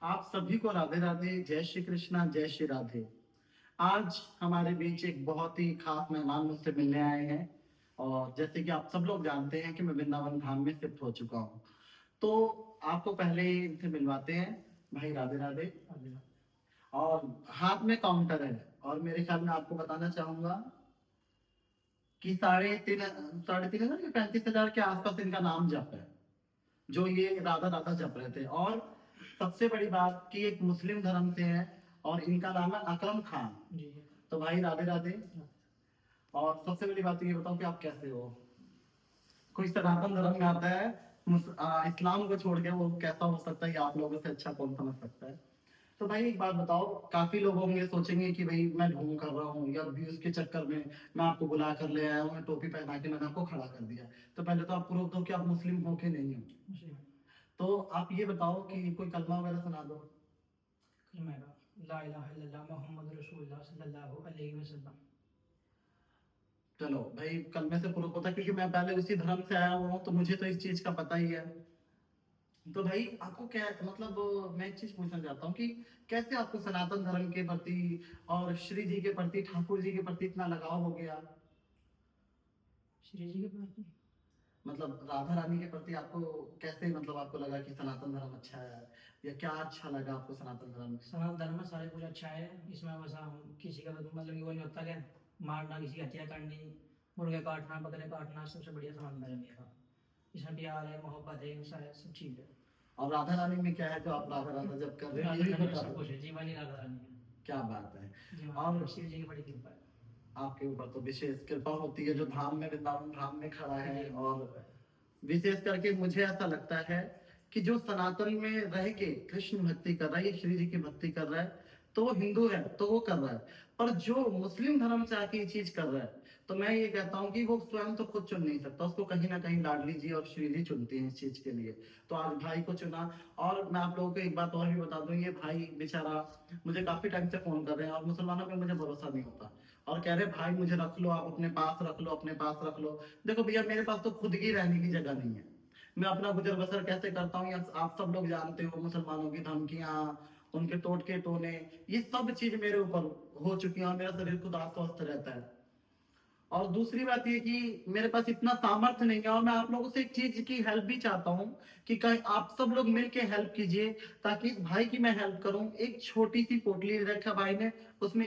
आप सभी को राधे राधे, जय श्री कृष्णा, जय श्री राधे। आज हमारे बीच एक बहुत ही खास मेहमान मुझसे मिलने आए हैं। और जैसे कि आप सब लोग जानते हैं कि मैं वृंदावन धाम में शिफ्ट हो चुका हूँ, तो आपको पहले इनसे मिलवाते हैं। भाई राधे राधे। और हाथ में काउंटर है, और मेरे ख्याल में आपको बताना चाहूंगा कि 3.5 या 35 हजार के आसपास इनका नाम जप है, जो ये राधा राधा जप रहे थे। और सबसे बड़ी बात कि एक मुस्लिम धर्म से है, और इनका नाम है अकरम खान जी। तो भाई राधे राधे। और सबसे बड़ी बात ये बताओ कि आप कैसे हो? कोई सनातन धर्म में आता है, इस्लाम को छोड़ के, वो कैसा हो सकता है? ये आप लोगों से अच्छा कौन समझ सकता है? तो भाई एक बात बताओ, काफी लोग होंगे सोचेंगे कि भाई मैं ढोंग कर रहा हूँ, या व्यूज के चक्कर में मैं आपको बुला कर ले आया हूँ, टोपी पहना के मैंने आपको खड़ा कर दिया। तो पहले तो आप प्रूफ दो कि आप मुस्लिम हो कि नहीं हो। तो आप ये बताओ कि कोई कलमा वगैरह सुना दो। ला इलाहा इल्लल्लाह मुहम्मद रसूलुल्लाह सल्लल्लाहु अलैहि वसल्लम। चलो भाई, कलमे से प्रूफ होता है, क्योंकि मैं पहले उसी धर्म से आया हुआ हूँ, तो मुझे तो इस चीज का पता ही है। तो भाई आपको क्या मतलब, मैं एक चीज पूछना चाहता हूँ कि कैसे आपको सनातन धर्म के प्रति और श्री जी के प्रति, ठाकुर जी के प्रति इतना लगाव हो गया? श्री जी के प्रति मतलब राधा रानी के प्रति आपको कैसे, मतलब आपको लगा कि सनातन धर्म अच्छा है, या क्या अच्छा लगा आपको सनातन धर्म में? सनातन धर्म में सारे कुछ अच्छा है। इसमें बस हम किसी का मतलब वो नहीं होता क्या, मारना, किसी की हत्या करनी, मुर्गे काटना, बकरे काटना, सबसे बढ़िया सनातन धर्म ये था। इसमें प्यार है, मोहब्बत है, हिंसा है, सब चीज है। और राधा रानी में क्या है जो आप राधा राधा जब कर रहे हो? राधा रानी में सब कुछ है, जीवन ही राधा रानी है। क्या बात है। और और शिव जी की बड़ी कृपा है। आपके ऊपर तो विशेष कृपा होती है, जो धाम में, वृंदावन धाम में खड़ा है। और विशेष करके मुझे ऐसा लगता है कि जो सनातन में रह के कृष्ण भक्ति कर रहा है, ये श्री जी की भक्ति कर रहा है, तो वो हिंदू है तो वो कर रहा है। पर जो मुस्लिम धर्म से आके ये चीज कर रहा है, तो मैं ये कहता हूँ कि वो स्वयं तो खुद चुन नहीं सकता, उसको कहीं ना कहीं लाडली जी और श्री जी चुनती हैं इस चीज के लिए। तो आज भाई को चुना। और मैं आप लोगों को एक बात और भी बता दूं, ये भाई बेचारा मुझे काफी टाइम से फोन कर रहे हैं, और मुसलमानों पे मुझे भरोसा नहीं होता, और कह रहे भाई मुझे रख लो, आप अपने पास रख लो, अपने पास रख लो। देखो भैया, मेरे पास तो खुद की रहने की जगह नहीं है। मैं अपना गुजर बसर कैसे करता हूँ, आप सब लोग जानते हो। मुसलमानों की धमकियां, उनके टोटके टोने, ये सब चीज मेरे ऊपर हो चुकी है, और मेरा शरीर खुद अस्वस्थ रहता है। और दूसरी बात ये कि मेरे पास इतना सामर्थ्य नहीं है, और मैं आप लोगों से एक चीज की हेल्प भी चाहता हूँ कि कहीं आप सब लोग मिलके हेल्प कीजिए, ताकि इस भाई की मैं हेल्प करूं। एक छोटी सी पोटली रखा भाई ने, उसमें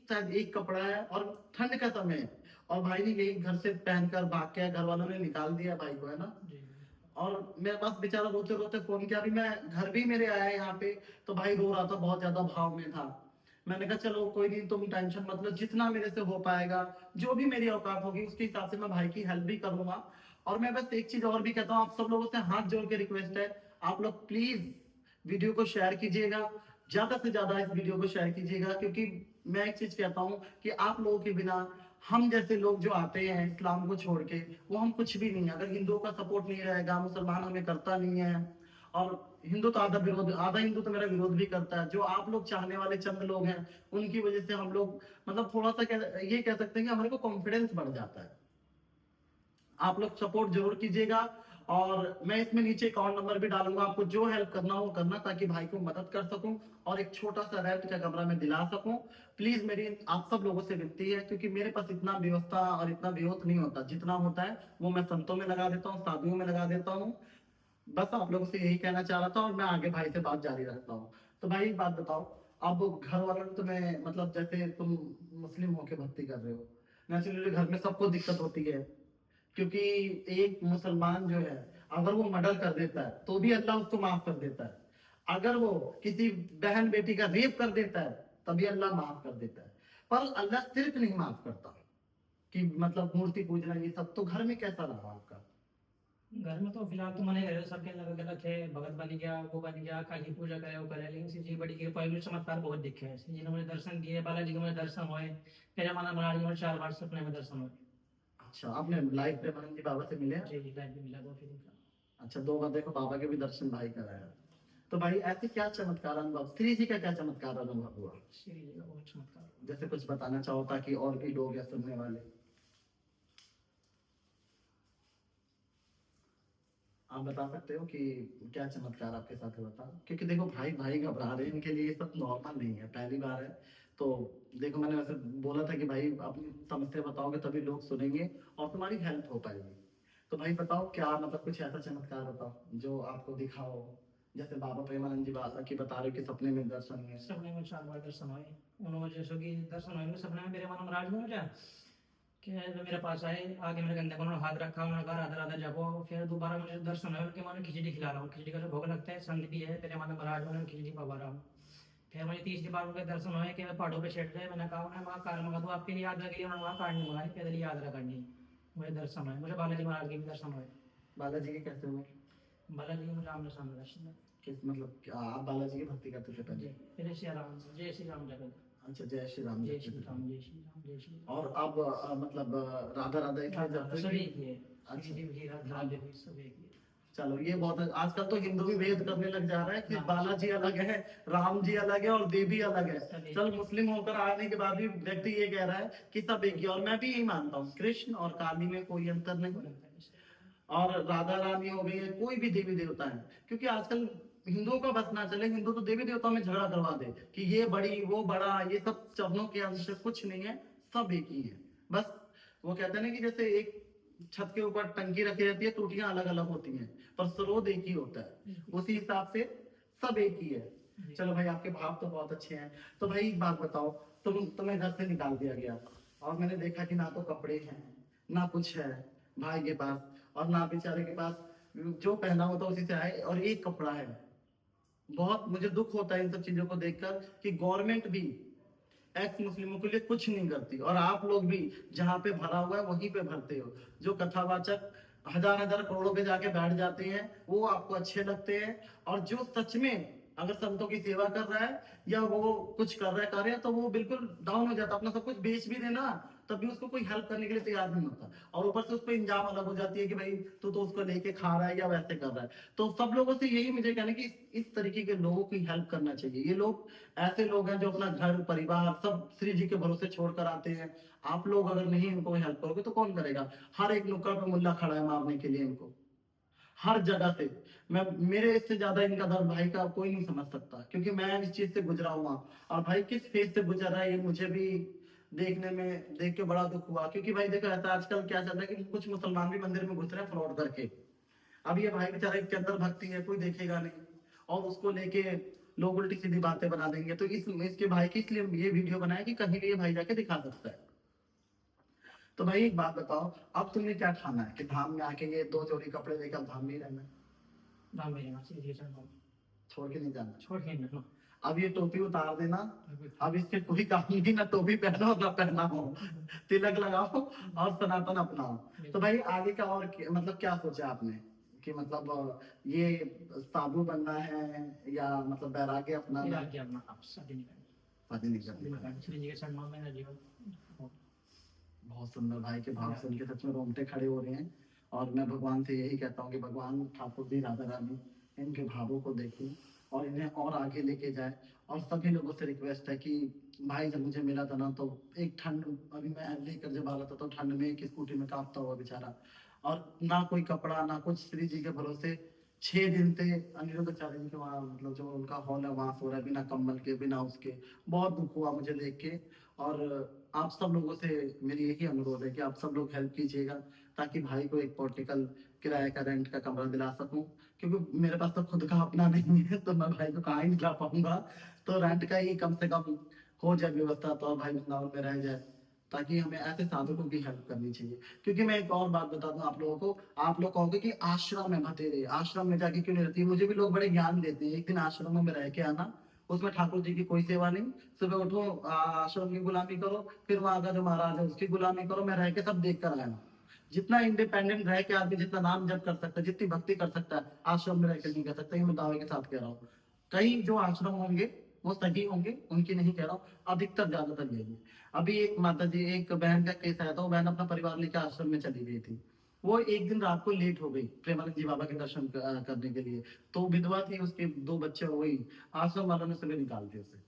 शायद एक कपड़ा है, और ठंड का समय है, और भाई ने यही घर से पहनकर भाग के, घर वालों ने निकाल दिया भाई को, है ना। और मेरे पास बेचारा रोते रोते फोन किया, अभी मैं घर भी मेरे आया यहाँ पे, तो भाई रो रहा था, बहुत ज्यादा भाव में था। मैंने कहा चलो कोई नहीं, तुम टेंशन मत लो, जितना मेरे से हो पाएगा, जो भी मेरी औकात होगी, उसके हिसाब से मैं भाई की हेल्प भी करूंगा। और मैं बस एक चीज और भी कहता हूँ, आप सब लोगों से हाथ जोड़ के रिक्वेस्ट है, आप लोग प्लीज वीडियो को शेयर कीजिएगा, ज्यादा से ज्यादा इस वीडियो को शेयर कीजिएगा। क्योंकि मैं एक चीज कहता हूँ कि आप लोगों के बिना, हम जैसे लोग जो आते हैं इस्लाम को छोड़ के, वो हम कुछ भी नहीं है। अगर हिंदुओं का सपोर्ट नहीं रहेगा, मुसलमान हमें करता नहीं है, और हिंदू तो आधा हिंदू तो मेरा विरोध भी करता है, जो आप लोग चाहने वाले चंद लोग हैं, उनकी वजह से हम लोग मतलब थोड़ा सा ये कह सकते हैं कि हमारे को कॉन्फिडेंस बढ़ जाता है। आप लोग सपोर्ट जरूर कीजिएगा। और मैं इसमें नीचे अकाउंट नंबर भी डालूंगा, आपको जो हेल्प करना हो करना, ताकि भाई को मदद कर सकूं, और एक छोटा सा रेंट का कमरा में दिला सकूं। प्लीज मेरी आप सब लोगों से विनती है, क्योंकि मेरे पास इतना व्यवस्था और इतना विरोध नहीं होता, जितना होता है वो मैं संतों में लगा देता हूँ, शादियों में लगा देता हूँ। बस आप लोगों से यही कहना चाह रहा था, और मैं आगे भाई से बात जारी रखता हूँ। तो भाई एक बात बताओ, अब घर वालों ने तुम्हें, मतलब जैसे तुम मुस्लिम होके भक्ति कर रहे हो, नेचुरली घर में सबको दिक्कत होती है, क्योंकि एक मुसलमान जो है, अगर वो मर्डर कर देता है तो भी अल्लाह उसको माफ कर देता है। अगर वो किसी बहन बेटी का रेप कर देता है, तभी अल्लाह माफ कर देता है। पर अल्लाह सिर्फ नहीं माफ करता, कि मतलब मूर्ति पूजना ये सब। तो घर में कैसा रहा आपका? घर में तो फिलहाल तो मने करे सबके अलग अलग थे, भगत बन गया, वो बन गया, काली पूजा करे, वो करे, लेकिन शिव जी की बड़ी कृपा है, चमत्कार बहुत दिखे हैं। शिव जी ने मुझे दर्शन दिए, बालाजी के मुझे दर्शन हुए, मेरा माना मनाली में 4 बार सपने में दर्शन हुए। अच्छा, आपने लाइफ प्रेमानंद जी बाबा से मिले हैं? जी जी, लाइफ भी मिला 2 फीलिंग का। अच्छा, 2 बार देखो बाबा के भी दर्शन भाई कराया। तो भाई ऐसे क्या चमत्कार अनुभव, श्री जी का क्या चमत्कार अनुभव हुआ? श्री जी का बहुत चमत्कार हुआ। जैसे कुछ बताना चाहो, ताकि और भी लोग या सुनने वाले। आप बता सकते हो कि क्या चमत्कार आपके साथ हुआ था? क्योंकि देखो भाई भाई घबरा रहे हैं, इनके लिए ये सब नॉर्मल नहीं है, पहली बार है। तो देखो मैंने वैसे बोला था कि भाई अपनी समस्या बताओगे तभी लोग सुनेंगे और तुम्हारी हेल्प हो पाएगी। तो भाई बताओ क्या मतलब कुछ ऐसा चमत्कार बताओ जो आपको दिखा हो, जैसे बाबा प्रेमानंद जी बाबा की बता रहे हो कि सपने में दर्शन हुए। सपने में 4 बार दर्शन हुए। उन्होंने जैसे कि दर्शन हुए सपने में, मेरे मन में राज में हो जाए कि जो मेरे पास आए, आगे मेरे कंधे पर उन्होंने हाथ रखा, उन्होंने कहा राधा राधा जपो। फिर दोबारा मुझे दर्शन हुए, उनके मन में खिचड़ी खिला रहा हूँ, खिचड़ी का जो भोग लगता है संग भी है, तेरे मन में महाराज में खिचड़ी पवा रहा हूँ। फिर मुझे तीसरी बार उनके दर्शन हुए कि मैं पहाड़ों पे चढ़ रहे, मैंने कहा उन्हें वहाँ कार मंगा दो आपके लिए यात्रा के लिए, उन्होंने वहाँ कार नहीं मंगाई, पैदल ही यात्रा करनी। मुझे दर्शन हुए, मुझे बालाजी महाराज के भी दर्शन हुए। बालाजी के कैसे हुए? बालाजी के मुझे आमने सामने दर्शन हुए। किस मतलब क्या आप बालाजी की भक्ति करते थे जी, पहले? जय श्री राम, जय श्री राम जगत, अच्छा, जय श्री राम जय जपते श्री थे। राम, जय श्री राम, जय श्री राम। और अब मतलब राधा राधा इसलिए जपते सभी थे? एक ही है, अच्छा। श्री जी भी राधा देवी सब एक ही है। चलो ये बहुत है। आजकल तो हिंदू भी भेद करने लग जा रहा है कि हाँ। बालाजी अलग है, राम जी अलग है और देवी अलग है। सब एक चल है। मुस्लिम होकर आने के बाद भी व्यक्ति ये कह रहा है कि सब एक ही, और मैं भी यही मानता हूँ, कृष्ण और काली में कोई अंतर नहीं। और राधा रानी हो गई है, कोई भी देवी देवता है, क्योंकि आजकल हिंदुओं का बस ना चले, हिंदू तो देवी देवताओं में झगड़ा करवा दे कि ये बड़ी वो बड़ा, ये सब चरणों के अंश कुछ नहीं है, सब एक ही है। बस वो कहते हैं ना कि जैसे एक छत के ऊपर टंकी रखी रहती है, टूटियां अलग अलग होती हैं पर स्रोत एक ही होता है, उसी हिसाब से सब एक ही है। चलो भाई आपके भाव तो बहुत अच्छे हैं। तो भाई एक बात बताओ, तुम्हें घर से निकाल दिया गया और मैंने देखा कि ना तो कपड़े हैं ना कुछ है भाई के पास, और ना बेचारे के पास जो पहना होता उसी से आए, और एक कपड़ा है। बहुत मुझे दुख होता है इन सब चीजों को देखकर कि गवर्नमेंट भी एक्स मुस्लिमों के लिए कुछ नहीं करती, और आप लोग भी जहाँ पे भरा हुआ है वहीं पे भरते हो। जो कथावाचक हजार हजार करोड़ों पे जाके बैठ जाते हैं वो आपको अच्छे लगते हैं, और जो सच में अगर संतों की सेवा कर रहा है या वो कुछ कर रहा है कार्य, तो वो बिल्कुल डाउन हो जाता है, अपना सब कुछ बेच भी देना तब भी उसको कोई हेल्प करने के लिए तैयार नहीं होता, और ऊपर से उस पर इंजाम अलग हो जाती है कि भाई तू तो उसको लेके खा रहा है या वैसे कर रहा है। तो सब लोगों से यही मुझे कहना है कि इस तरीके के लोगों की हेल्प करना चाहिए। ये लोग ऐसे लोग हैं जो अपना घर परिवार सब श्री जी के भरोसे छोड़कर आते हैं। आप लोग अगर नहीं इनको हेल्प करोगे तो कौन करेगा? हर एक नुक्कड़ पे मुल्ला खड़ा है मारने के लिए इनको, हर जगह से। मैं मेरे इससे ज्यादा इनका दर्द भाई का कोई नहीं समझ सकता, क्योंकि मैं इस चीज से गुजरा हुआ। और भाई किस फेज से गुजर रहा है ये मुझे भी देखने में देख के बड़ा दुख हुआ, क्योंकि भाई देखो ऐसा आजकल क्या चल रहा है कि कुछ मुसलमान भी मंदिर में घुस रहे हैं फ्रॉड करके। अब ये भाई बेचारा इसके अंदर भक्ति है, कोई देखेगा नहीं, और उसको लेके लोग उल्टी सीधी बातें बना देंगे। तो इसके भाई की इसलिए ये वीडियो बनाया कि कहीं भी ये भाई जाके दिखा सकता है। तो भाई एक बात बताओ, अब तुमने क्या ठाना है कि धाम में आके ये दो जोड़ी कपड़े लेकर धाम में ही रहना है? धाम में रहना, श्री जी के चरणों में छोड़ के नहीं जाना? छोड़ के नहीं रहना। अब ये टोपी उतार देना, अब इसके कोई काम नहीं, ना टोपी पहनो ना पहना हो, तिलक लगाओ और सनातन अपनाओ। तो भाई आगे का और मतलब क्या सोचा आपने कि मतलब ये साधु बनना है या मतलब बैराग्य अपनाना? वैराग्य अपना आप शादी नहीं करनी, शादी नहीं शादी नहीं करनी। करनी, श्री जी के चरणों में जीवन। बहुत सुंदर भाई के भाव सुन के सच में रोंगटे खड़े हो रहे हैं। और मैं भगवान से यही कहता हूँ कि भगवान ठाकुर जी राधा रानी इनके भावों को देखें और इन्हें और आगे लेके जाए। और सभी लोगों से रिक्वेस्ट है कि भाई जब मुझे मिला था ना तो एक ठंड, अभी मैं लेकर जब आ रहा था तो ठंड में एक स्कूटी में कांपता हुआ बेचारा, और ना कोई कपड़ा ना कुछ, श्री जी के भरोसे 6 दिन से अनिरुद्धाचार्य जी के वहाँ मतलब जो उनका हॉल है वहां सो रहा है, बिना कंबल के बिना उसके। बहुत दुख हुआ मुझे देख के। और आप सब लोगों से मेरी यही अनुरोध है कि आप सब लोग हेल्प कीजिएगा ताकि भाई को एक पोर्टिकल किराए का रेंट का कमरा दिला सकूं, क्योंकि मेरे पास तो खुद का अपना नहीं है तो मैं भाई को कहाँ ही दिला पाऊंगा। तो रेंट का ही कम से कम हो जाए व्यवस्था, तो भाई वृंदावन में रह जाए, ताकि हमें ऐसे साधकों की हेल्प करनी चाहिए। क्योंकि मैं एक और बात बता दूं आप लोगों को, आप लोग कहोगे कि आश्रम में भतेरे, आश्रम में जाके क्यों नहीं रहती है? मुझे भी लोग बड़े ज्ञान देते हैं, एक दिन आश्रम में रह के आना, उसमें ठाकुर जी की कोई सेवा नहीं, सुबह उठो आश्रम की गुलामी करो, फिर वहां का जो महाराज है उसकी गुलामी करो, मैं रह के सब देख कर आया। जितना इंडिपेंडेंट रह के आदमी जितना नाम जप कर सकता है, जितनी भक्ति कर सकता है, आश्रम में रह के नहीं कर सकता। ये मैं दावे के साथ कह रहा हूँ। कई जो आश्रम होंगे वो सही होंगे, उनकी नहीं कह रहा हूँ, अधिकतर ज्यादातर यही है। अभी एक माता जी, एक बहन का केस आया था, वो बहन अपना परिवार लेकर आश्रम में चली गई थी। वो एक दिन रात को लेट हो गई प्रेमानंद जी बाबा के दर्शन करने के लिए, तो विधवा थी, उसके 2 बच्चे हो गई, आश्रम वालों ने सुबह निकाल दिया उसे।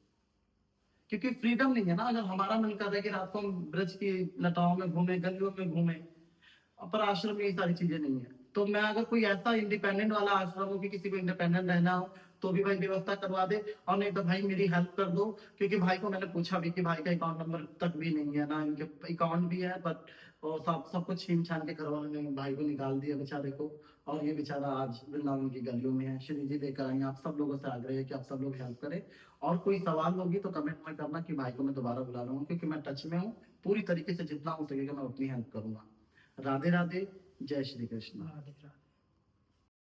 क्योंकि फ्रीडम नहीं है ना। अगर हमारा मन कर रहा है कि रात को हम ब्रज की लताओं में घूमे, गलियों में घूमे, पर आश्रम में ये सारी चीजें नहीं है। तो मैं अगर कोई ऐसा इंडिपेंडेंट वाला आश्रम हो कि किसी को इंडिपेंडेंट रहना हो तो भी भाई व्यवस्था करवा दे, और नहीं तो भाई मेरी हेल्प कर दो, क्योंकि भाई को मैंने पूछा भी कि भाई का अकाउंट नंबर तक भी नहीं है ना, इनके अकाउंट भी है बट और सब कुछ छीन छान के घर वालों ने भाई को निकाल दिया बेचारे को, और ये बेचारा आज वृंदावन की गलियों में है। श्री जी लेकर आएंगे, आप सब लोगों से आग्रह है कि आप सब लोग हेल्प करें, और कोई सवाल होगी तो कमेंट में करना कि भाई को मैं दोबारा बुला लूंगा, क्योंकि मैं टच में हूँ, पूरी तरीके से जितना हो सकेगा मैं उतनी हेल्प करूंगा। राधे राधे, जय श्री कृष्ण। राधे राधे।